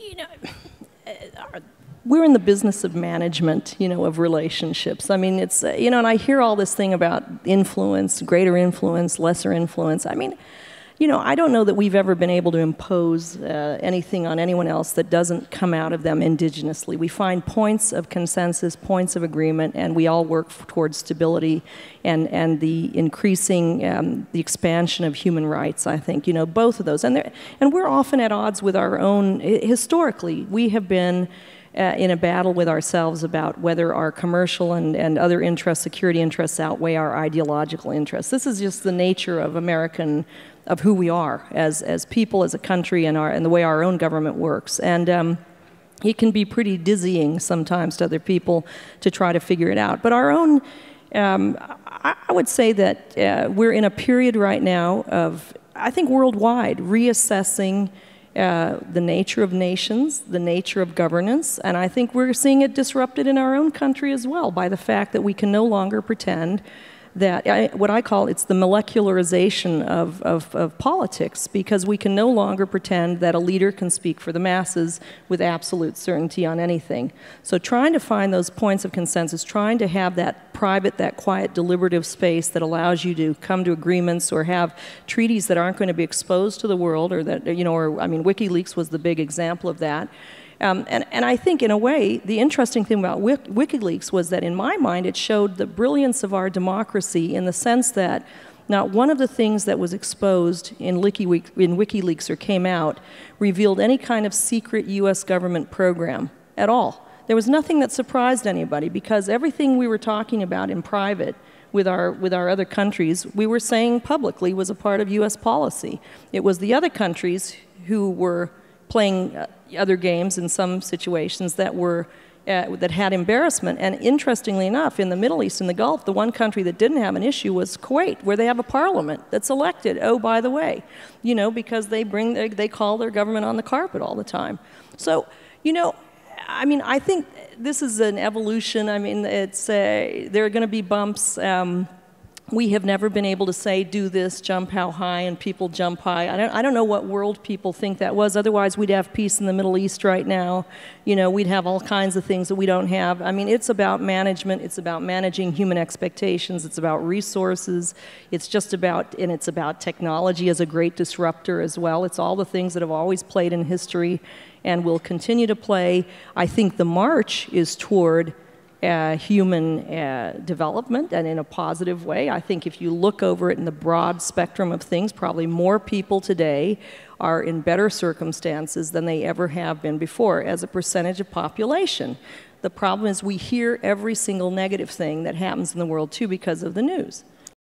you know, we're in the business of management, you know, of relationships. I mean, it's, you know, and I hear all this thing about influence, greater influence, lesser influence. I mean, you know, I don't know that we've ever been able to impose anything on anyone else that doesn't come out of them indigenously. We find points of consensus, points of agreement, and we all work towards stability and the increasing, the expansion of human rights, I think, you know, both of those. And we're often at odds with our own, historically, we have been in a battle with ourselves about whether our commercial and other interests, security interests, outweigh our ideological interests. This is just the nature of of who we are as people, as a country, and the way our own government works. And it can be pretty dizzying sometimes to other people to try to figure it out. But our own, I would say that we're in a period right now of, I think worldwide, reassessing the nature of nations, the nature of governance, and I think we're seeing it disrupted in our own country as well by the fact that we can no longer pretend that, what I call, it's the molecularization of politics, because we can no longer pretend that a leader can speak for the masses with absolute certainty on anything. So trying to find those points of consensus, trying to have that private, that quiet, deliberative space that allows you to come to agreements or have treaties that aren't going to be exposed to the world, or that, you know, or, I mean, WikiLeaks was the big example of that. And I think, in a way, the interesting thing about WikiLeaks was that, in my mind, it showed the brilliance of our democracy in the sense that not one of the things that was exposed in WikiLeaks or came out revealed any kind of secret U.S. government program at all. There was nothing that surprised anybody, because everything we were talking about in private with our other countries, we were saying publicly was a part of U.S. policy. It was the other countries who were playing other games in some situations that were that had embarrassment. And interestingly enough, in the Middle East and the Gulf, the one country that didn't have an issue was Kuwait, where they have a parliament that's elected. Oh, by the way, you know, because they call their government on the carpet all the time. So, you know, I mean, I think this is an evolution. I mean, it's there are going to be bumps. We have never been able to say, do this, jump how high, and people jump high. I don't know what world people think that was. Otherwise, we'd have peace in the Middle East right now. You know, we'd have all kinds of things that we don't have. I mean, it's about management. It's about managing human expectations. It's about resources. It's just about, and it's about technology as a great disruptor as well. It's all the things that have always played in history and will continue to play. I think the march is toward human development, and in a positive way. I think if you look over it in the broad spectrum of things, probably more people today are in better circumstances than they ever have been before as a percentage of population. The problem is we hear every single negative thing that happens in the world too because of the news.